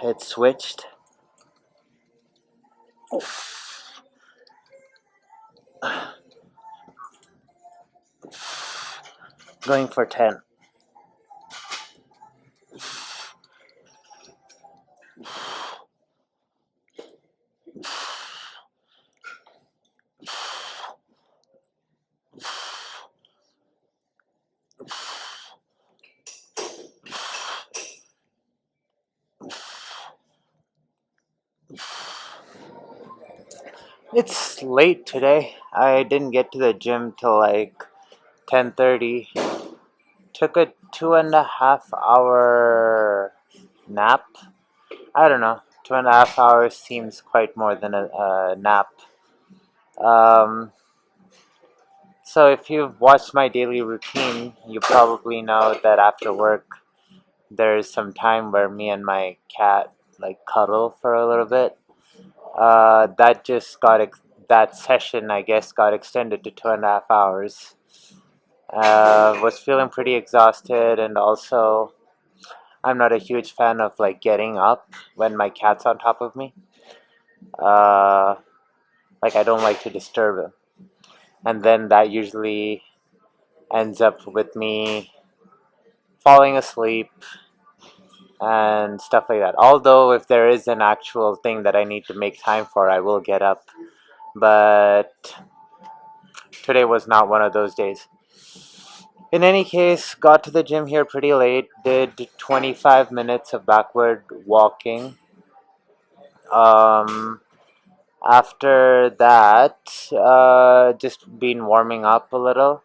it switched. Going for 10. It's late today. I didn't get to the gym till like 10:30. Took a 2.5 hour nap. I don't know. 2.5 hours seems quite more than a nap. Um, so if you've watched my daily routine, you probably know that after work there's some time where me and my cat like cuddle for a little bit. That just that session, I guess, got extended to 2.5 hours. Was feeling pretty exhausted, and also I'm not a huge fan of like getting up when my cat's on top of me. Uh, like I don't like to disturb him, and then that usually ends up with me falling asleep and stuff like that. Although if there is an actual thing that I need to make time for, I will get up. But today was not one of those days. In any case, got to the gym here pretty late, did 25 minutes of backward walking. Um, After that, just been warming up a little,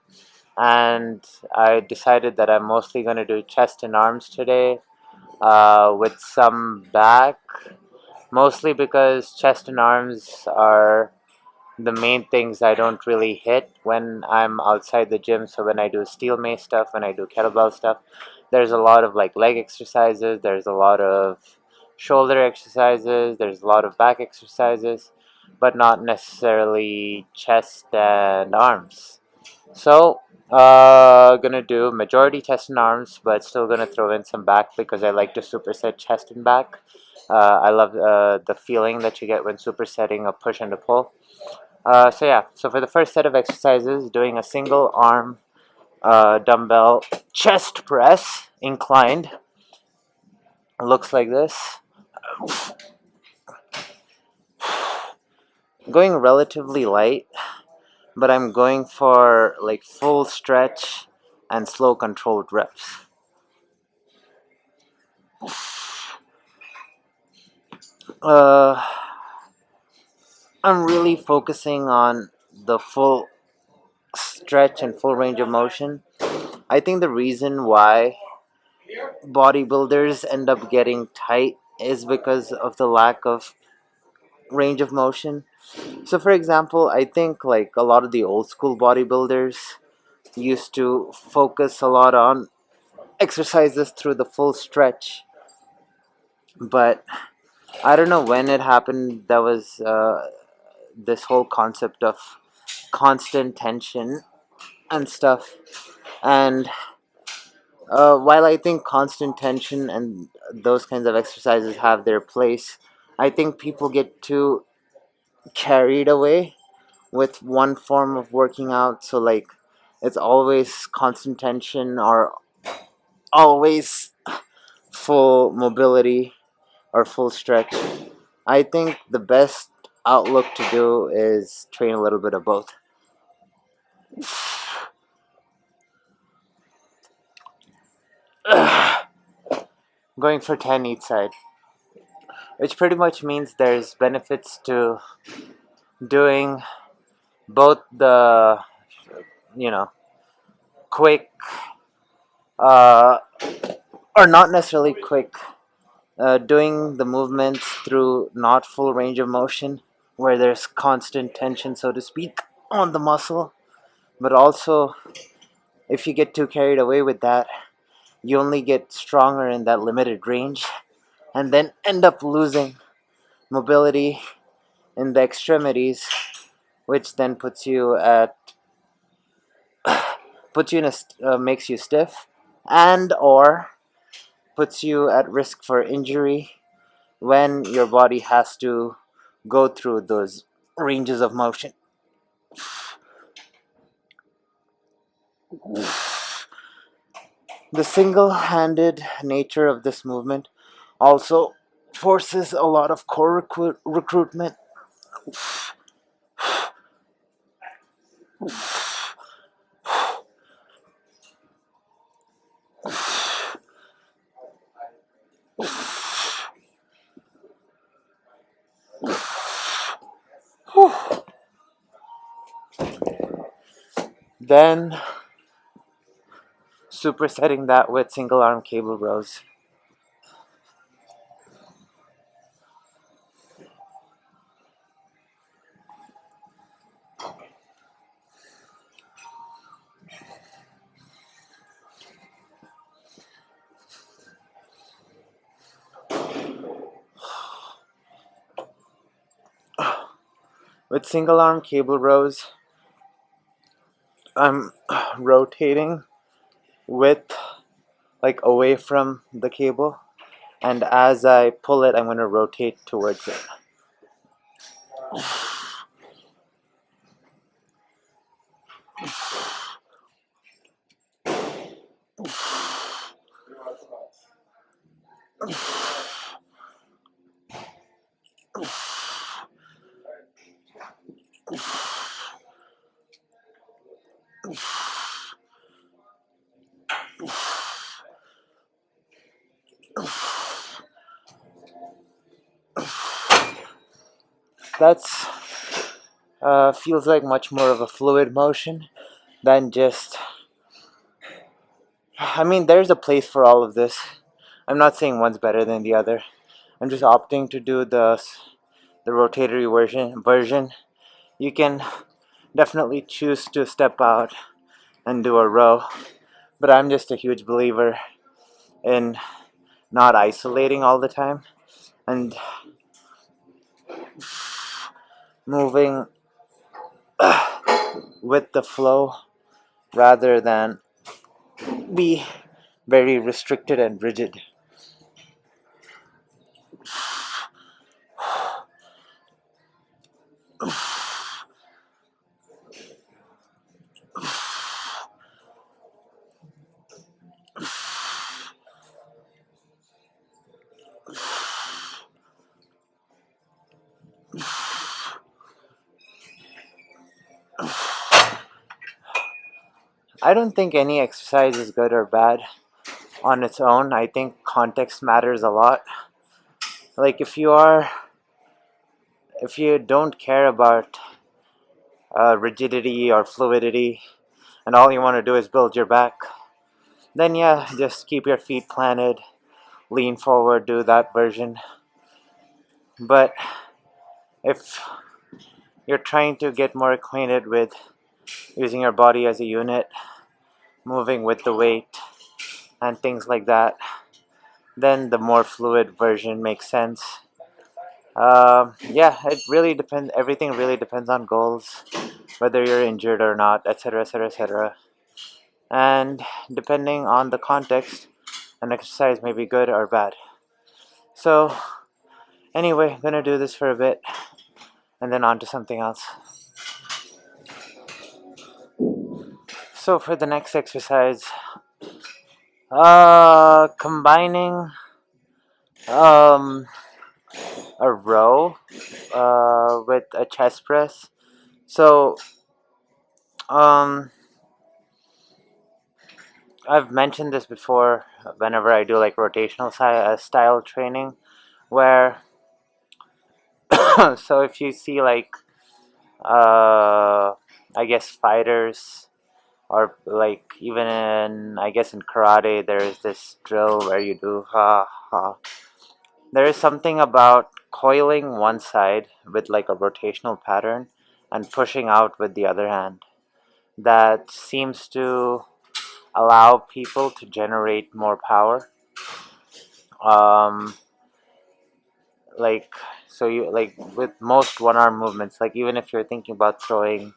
and I decided that I'm mostly going to do chest and arms today, with some back, mostly because chest and arms are the main things I don't really hit when I'm outside the gym. So when I do steel mace stuff, when I do kettlebell stuff, there's a lot of like leg exercises, there's a lot of shoulder exercises, there's a lot of back exercises, but not necessarily chest and arms. So gonna do majority chest and arms, but still gonna throw in some back because I like to superset chest and back. I love the feeling that you get when supersetting a push and a pull. So yeah, so for the first set of exercises, doing a single arm dumbbell chest press inclined. Looks like this. Going relatively light, but I'm going for like full stretch and slow controlled reps. Uh, I'm really focusing on the full stretch and full range of motion. I think the reason why bodybuilders end up getting tight is because of the lack of range of motion. So, for example, I think like a lot of the old school bodybuilders used to focus a lot on exercises through the full stretch, but I don't know when it happened. That was this whole concept of constant tension and stuff. And while I think constant tension and those kinds of exercises have their place, I think people get too carried away with one form of working out. So, like, it's always constant tension or always full mobility or full stretch. I think the best outlook to do is train a little bit of both. Going for 10 each side, which pretty much means there's benefits to doing both the, you know, quick, uh, or not necessarily quick, doing the movements through not full range of motion, where there's constant tension, so to speak, on the muscle. But also, if you get too carried away with that, you only get stronger in that limited range and then end up losing mobility in the extremities, which then puts you in makes you stiff and or puts you at risk for injury when your body has to go through those ranges of motion. The single-handed nature of this movement also forces a lot of core recruitment. Then supersetting that with single arm cable rows. With single arm cable rows, I'm rotating with like away from the cable, and as I pull it, I'm going to rotate towards it. That's feels like much more of a fluid motion than just. I mean, there's a place for all of this. I'm not saying one's better than the other. I'm just opting to do the rotatory version. You can definitely choose to step out and do a row, but I'm just a huge believer in not isolating all the time and moving with the flow rather than be very restricted and rigid. I don't think any exercise is good or bad on its own. I think context matters a lot. Like if you don't care about rigidity or fluidity and all you want to do is build your back, then yeah, just keep your feet planted, lean forward, do that version. But if you're trying to get more acquainted with using your body as a unit, moving with the weight, and things like that, then the more fluid version makes sense. Yeah, it really depends. Everything really depends on goals, whether you're injured or not, etc., etc., etc. And depending on the context, an exercise may be good or bad. So, anyway, I'm gonna do this for a bit and then on to something else. So, for the next exercise, combining um, a row with a chest press. So, um, I've mentioned this before whenever I do like rotational style training, where so if you see like I guess fighters or like even in I guess in karate there is this drill where you do ha ha. There is something about coiling one side with like a rotational pattern and pushing out with the other hand that seems to allow people to generate more power. Um, like so you like with most one arm movements, like even if you're thinking about throwing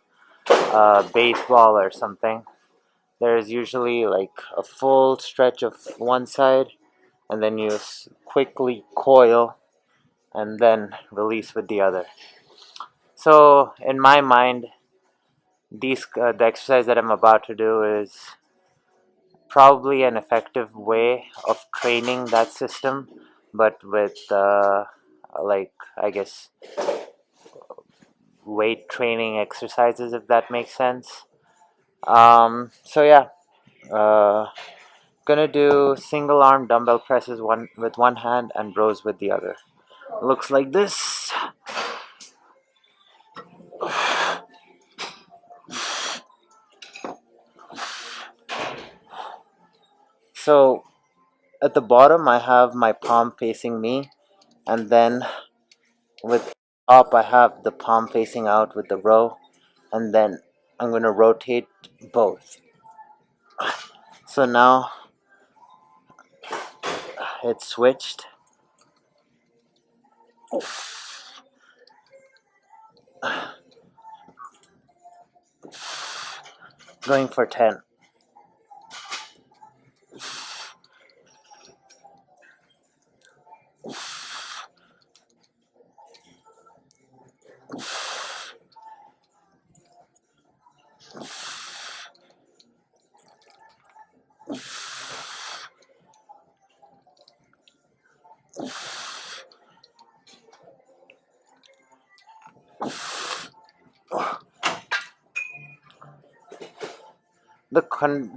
a baseball or something, there's usually like a full stretch of one side, and then you quickly coil and then release with the other. So in my mind, the exercise that I'm about to do is probably an effective way of training that system, but with like, I guess, weight training exercises, if that makes sense. So yeah, uh, gonna do single arm dumbbell presses one with one hand and rows with the other. Looks like this. So at the bottom, I have my palm facing me, and then with top, I have the palm facing out with the row, and then I'm gonna rotate both. So now it's switched. Going for 10.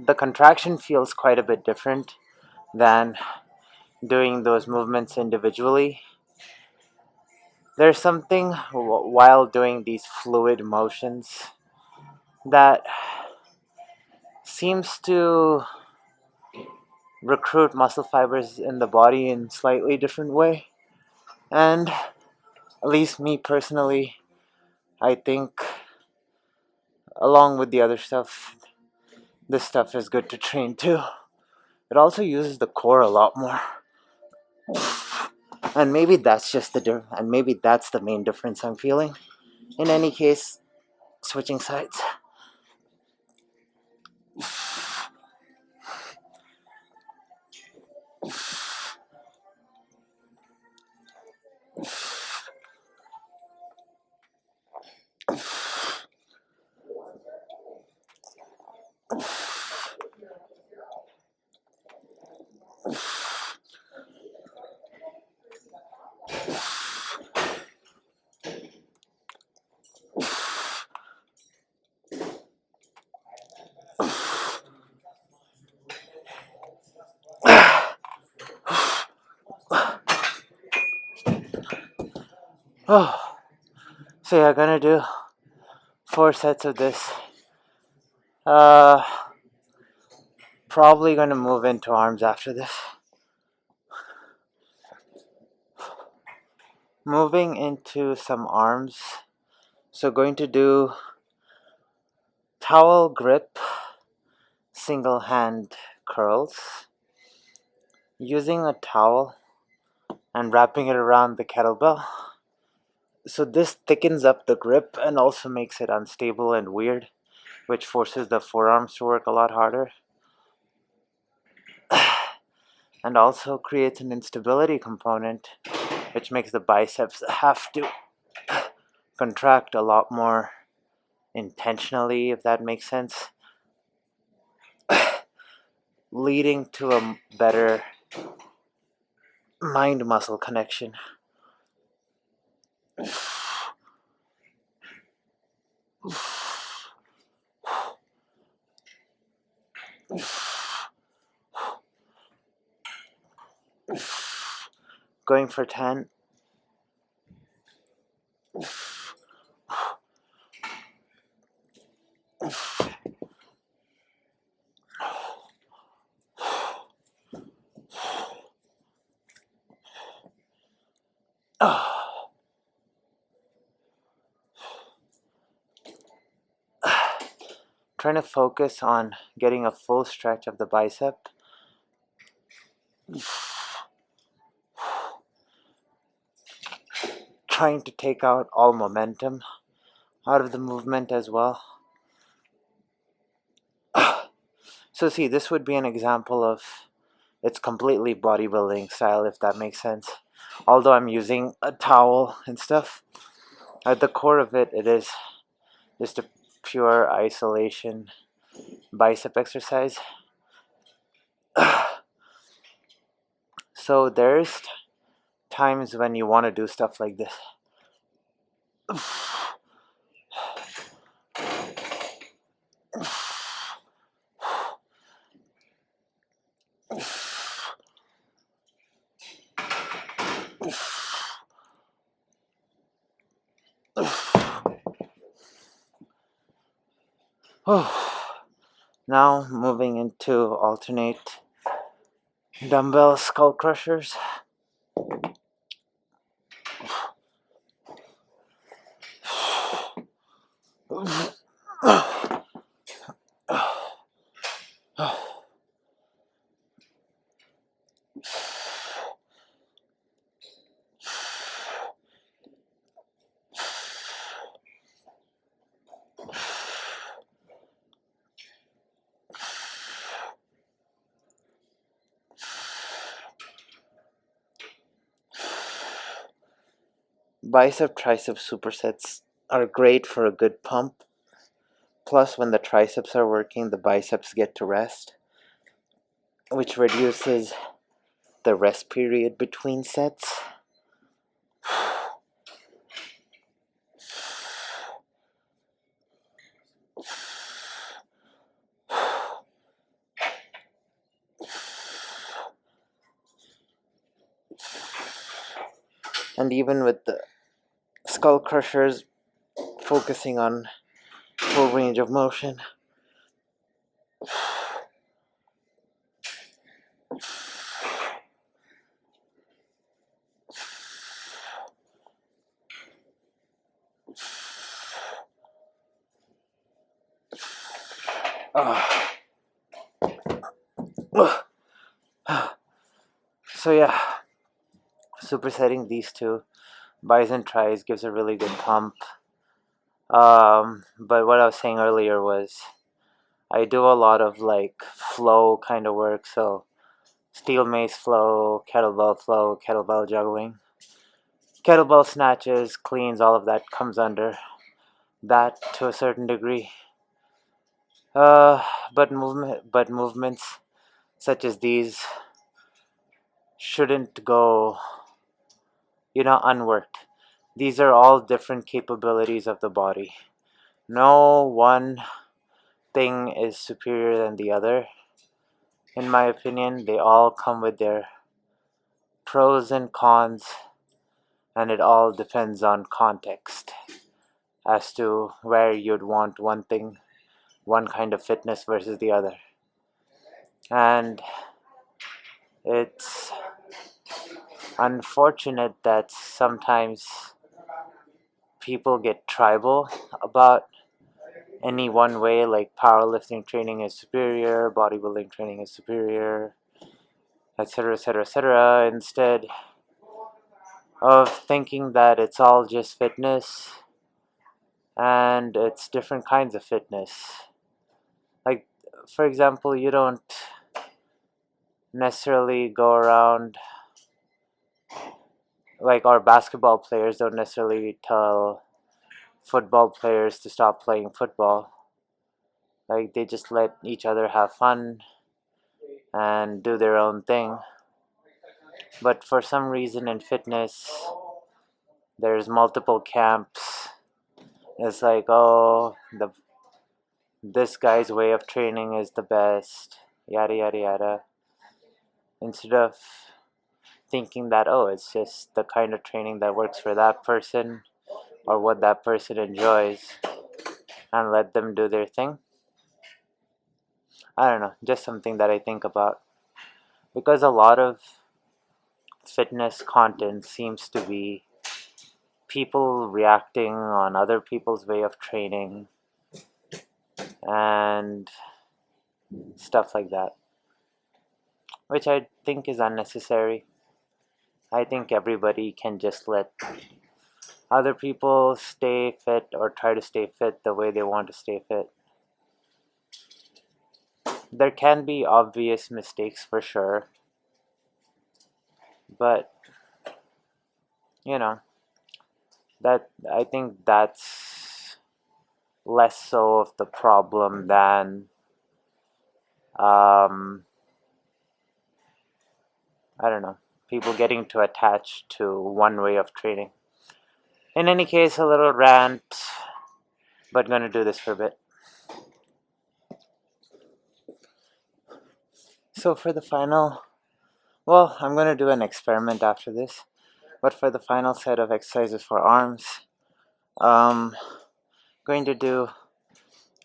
The contraction feels quite a bit different than doing those movements individually. There's something while doing these fluid motions that seems to recruit muscle fibers in the body in slightly different way. And at least me personally, I think along with the other stuff, this stuff is good to train too. It also uses the core a lot more. And maybe that's just and maybe that's the main difference I'm feeling. In any case, switching sides. Oh, so yeah, gonna do 4 sets of this. Uh, Probably gonna move into arms after this. Moving into some arms. So going to do towel grip, single hand curls. Using a towel and wrapping it around the kettlebell. So this thickens up the grip and also makes it unstable and weird, which forces the forearms to work a lot harder. And also creates an instability component, which makes the biceps have to contract a lot more intentionally, if that makes sense, leading to a better mind muscle connection. Going for 10. Trying to focus on getting a full stretch of the bicep. Trying to take out all momentum out of the movement as well. So see, this would be an example of it's completely bodybuilding style, if that makes sense. Although I'm using a towel and stuff, at the core of it, it is just a pure isolation bicep exercise. So there's times when you want to do stuff like this. Now moving into alternate dumbbell skull crushers. Bicep tricep supersets are great for a good pump. Plus, when the triceps are working, the biceps get to rest, which reduces the rest period between sets. And even with the skull crushers focusing on full range of motion, so yeah, supersetting these two, bis and tris, gives a really good pump. But what I was saying earlier was I do a lot of like flow kind of work, so steel mace flow, kettlebell juggling, kettlebell snatches, cleans, all of that comes under that to a certain degree. Uh, but movements such as these shouldn't go, unworked. These are all different capabilities of the body. No one thing is superior than the other. In my opinion, they all come with their pros and cons, and it all depends on context as to where you'd want one kind of fitness versus the other. And it's unfortunate that sometimes people get tribal about any one way, like powerlifting training is superior, bodybuilding training is superior, etc., etc., etc., instead of thinking that it's all just fitness and it's different kinds of fitness. Like, for example, you don't necessarily go around, like, our basketball players don't necessarily tell football players to stop playing football. Like, they just let each other have fun and do their own thing. But for some reason in fitness, there's multiple camps. It's like, oh, this guy's way of training is the best, yada yada yada. Instead of thinking that, oh, it's just the kind of training that works for that person or what that person enjoys, and let them do their thing. I don't know, just something that I think about. Because a lot of fitness content seems to be people reacting on other people's way of training and stuff like that, which I think is unnecessary. I think everybody can just let other people stay fit or try to stay fit the way they want to stay fit. There can be obvious mistakes for sure, but you know, that I think that's less so of the problem than um, I don't know, people getting too attached to one way of training. In any case, a little rant, but gonna do this for a bit. So for the final, well, I'm gonna do an experiment after this, but for the final set of exercises for arms, going to do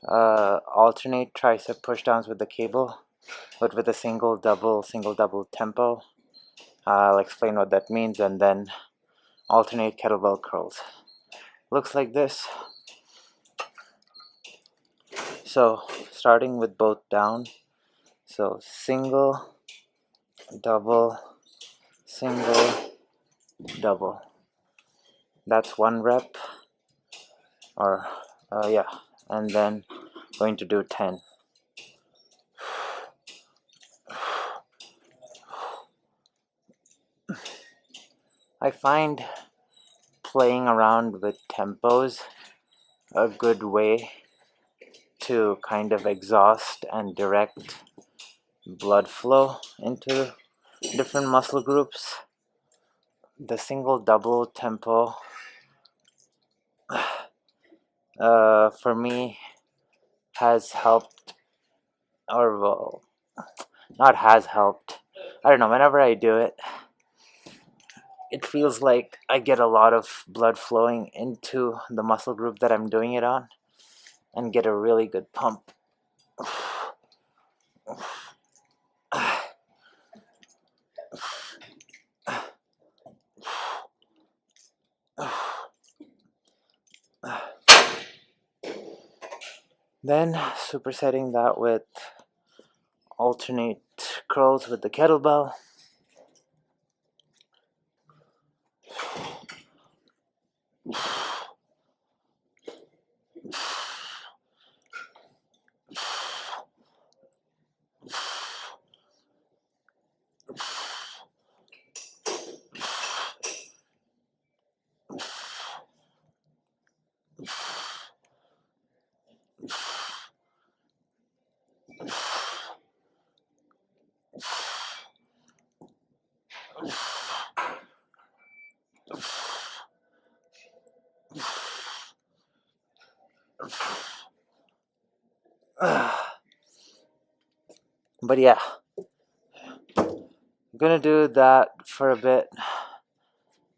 alternate tricep pushdowns with the cable, but with a single double tempo. I'll explain what that means, and then alternate kettlebell curls. Looks like this. So starting with both down. So single, double, single, double. That's one rep, or yeah, and then going to do 10. I find playing around with tempos a good way to kind of exhaust and direct blood flow into different muscle groups. The single double tempo for me has helped, or well, not has helped. I don't know, whenever I do it, it feels like I get a lot of blood flowing into the muscle group that I'm doing it on and get a really good pump. Then supersetting that with alternate curls with the kettlebell. But yeah, I'm gonna do that for a bit,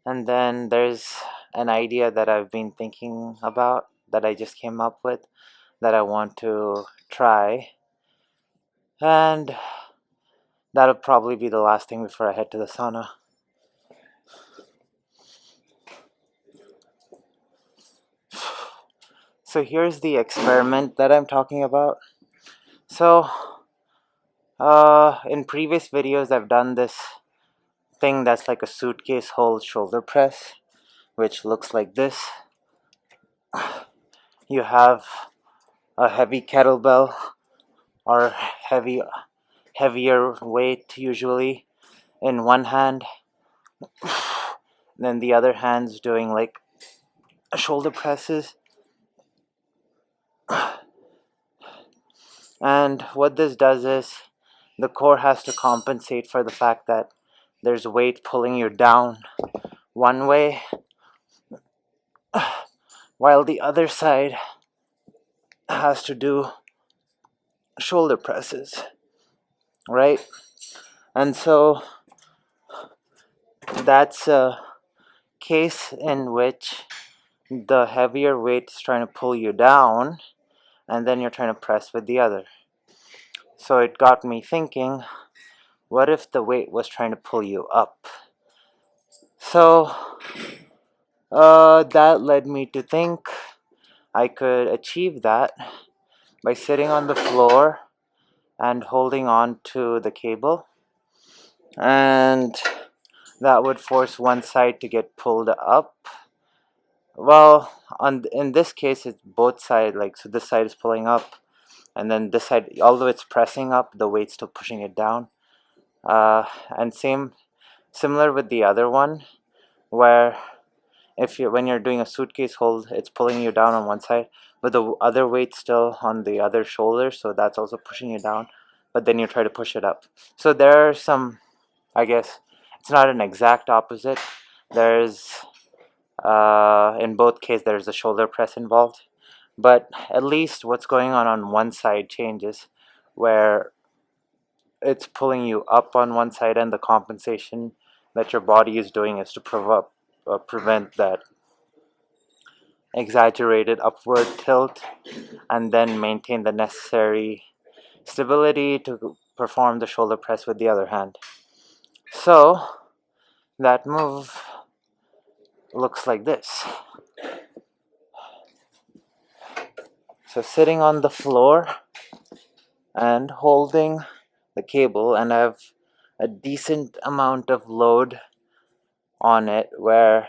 and then there's an idea that I've been thinking about that I just came up with that I want to try, and that'll probably be the last thing before I head to the sauna. So here's the experiment that I'm talking about. So in previous videos I've done this thing that's like a suitcase hold shoulder press, which looks like this. You have a heavy kettlebell or heavier weight usually in one hand, then the other hand's doing like shoulder presses. And what this does is the core has to compensate for the fact that there's weight pulling you down one way while the other side has to do shoulder presses, right? And so that's a case in which the heavier weight is trying to pull you down and then you're trying to press with the other. So it got me thinking, what if the weight was trying to pull you up? So that led me to think I could achieve that by sitting on the floor and holding on to the cable, and that would force one side to get pulled up. Well, in this case it's both sides, like, so this side is pulling up and then this side, although it's pressing up, the weight's still pushing it down. And similar with the other one, where when you're doing a suitcase hold, it's pulling you down on one side, but the other weight's still on the other shoulder, so that's also pushing you down, but then you try to push it up. So there are some, I guess it's not an exact opposite. There's in both cases there's a shoulder press involved, but at least what's going on one side changes, where it's pulling you up on one side, and the compensation that your body is doing is to prevent that exaggerated upward tilt, and then maintain the necessary stability to perform the shoulder press with the other hand. So that move looks like this. So sitting on the floor and holding the cable, and I have a decent amount of load on it where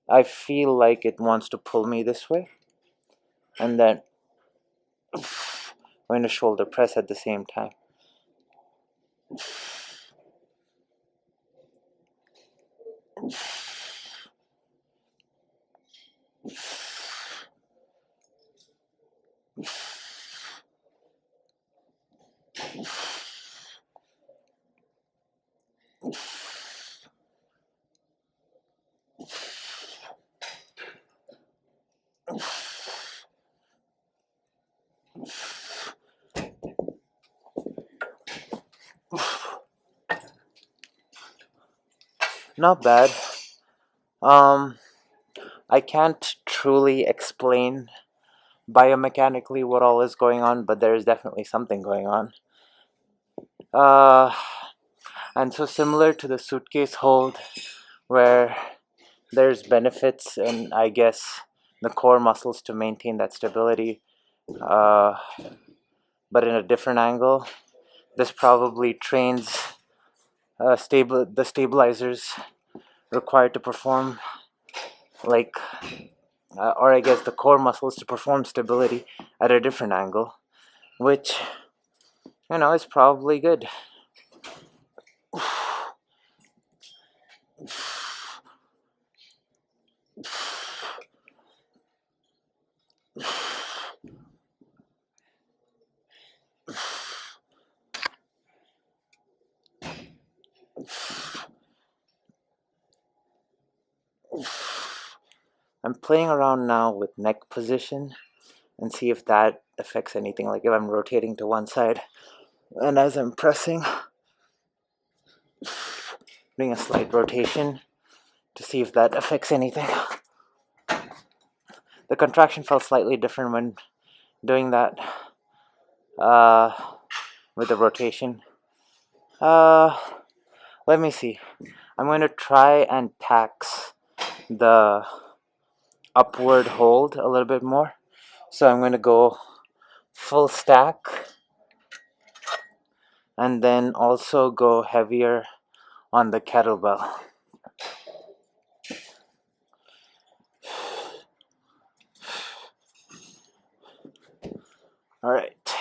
I feel like it wants to pull me this way, and then going to shoulder press at the same time. Not bad. I can't truly explain biomechanically what all is going on, but there is definitely something going on. And so similar to the suitcase hold, where there's benefits in, I guess, the core muscles to maintain that stability, but in a different angle. This probably trains the stabilizers required to perform, like, or I guess the core muscles to perform stability at a different angle, which, is probably good. I'm playing around now with neck position and see if that affects anything, like if I'm rotating to one side, and as I'm pressing, doing a slight rotation to see if that affects anything. The contraction felt slightly different when doing that with the rotation. Let me see. I'm going to try and tax the upward hold a little bit more. So I'm going to go full stack, and then also go heavier on the kettlebell. Alright,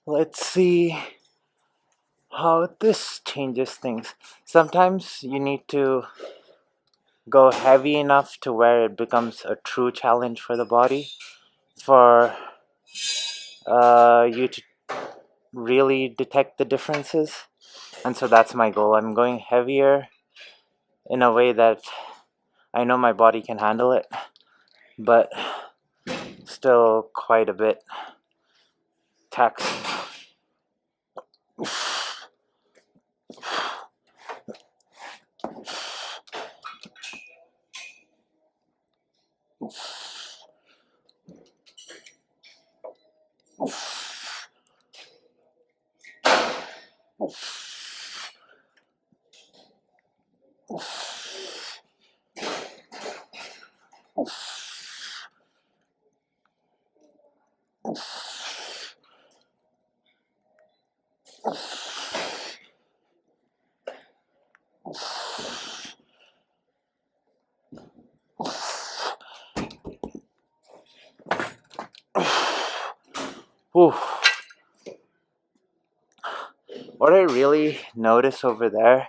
let's see how this changes things. Sometimes you need to go heavy enough to where it becomes a true challenge for the body, for you to really detect the differences. And so that's my goal. I'm going heavier in a way that I know my body can handle it, but still quite a bit taxing. Whew. What I really notice over there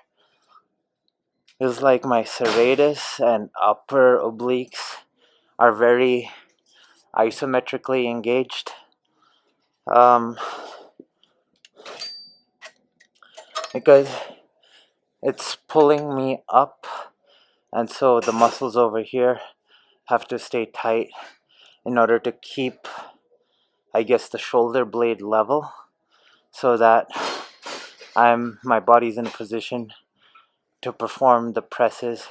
It's like my serratus and upper obliques are very isometrically engaged. Um, because it's pulling me up, and so the muscles over here have to stay tight in order to keep, I guess, the shoulder blade level, so that my body's in a position to perform the presses,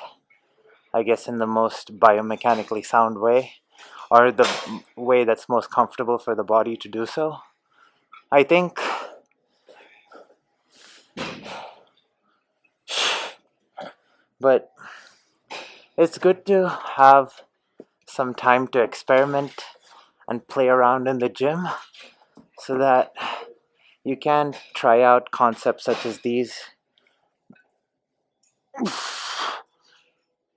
I guess, in the most biomechanically sound way, or the way that's most comfortable for the body to do so. I think but it's good to have some time to experiment and play around in the gym so that you can try out concepts such as these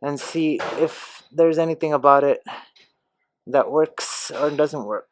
and see if there's anything about it that works or doesn't work.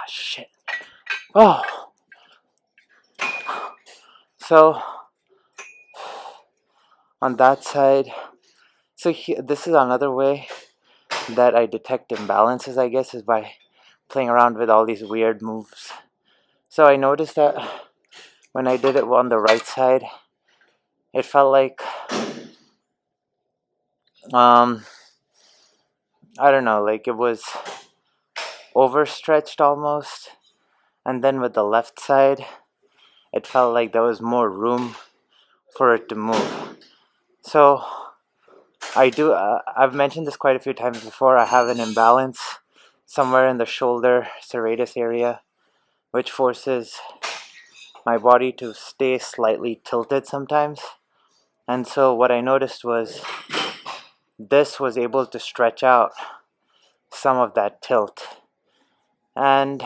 Shit. Oh. So, on that side, this is another way that I detect imbalances, I guess, is by playing around with all these weird moves. So I noticed that when I did it on the right side, it felt like, I don't know, like it was overstretched almost. And then with the left side, it felt like there was more room for it to move. So I've mentioned this quite a few times before. I have an imbalance somewhere in the shoulder serratus area, which forces my body to stay slightly tilted sometimes. And so what I noticed was this was able to stretch out some of that tilt, and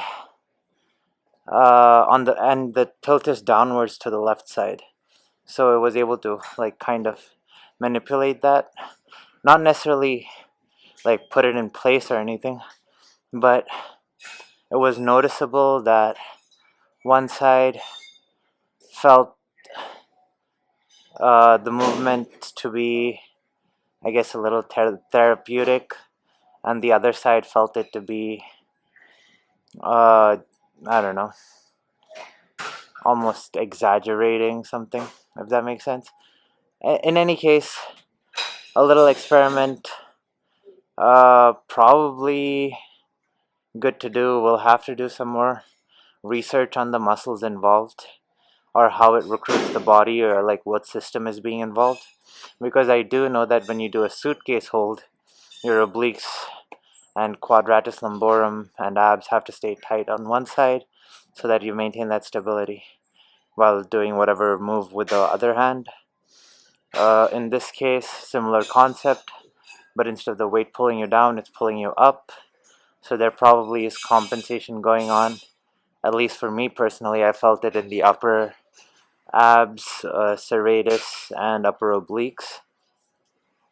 the tilt is downwards to the left side, so it was able to like kind of manipulate that, not necessarily like put it in place or anything, but it was noticeable that one side felt the movement to be, I guess, a little therapeutic, and the other side felt it to be, I don't know, almost exaggerating something, if that makes sense. In any case, a little experiment, probably good to do. We'll have to do some more research on the muscles involved, or how it recruits the body, or like what system is being involved, because I do know that when you do a suitcase hold, your obliques and quadratus lumborum and abs have to stay tight on one side so that you maintain that stability while doing whatever move with the other hand. In this case, similar concept, but instead of the weight pulling you down, it's pulling you up. So there probably is compensation going on. At least for me personally, I felt it in the upper abs, serratus, and upper obliques,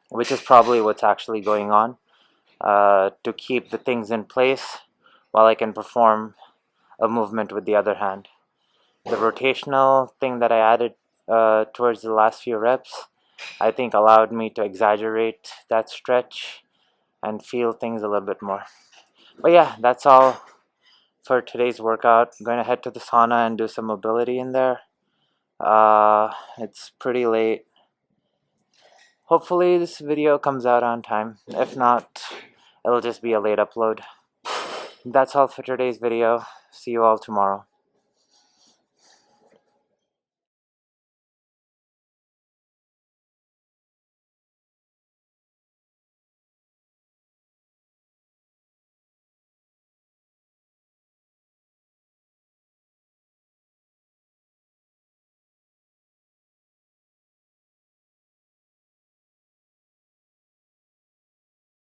which is probably what's actually going on, to keep the things in place while I can perform a movement with the other hand. The rotational thing that I added towards the last few reps, I think allowed me to exaggerate that stretch and feel things a little bit more. But yeah, that's all for today's workout. I'm going to head to the sauna and do some mobility in there. It's pretty late. Hopefully this video comes out on time. If not, it'll just be a late upload. That's all for today's video. See you all tomorrow.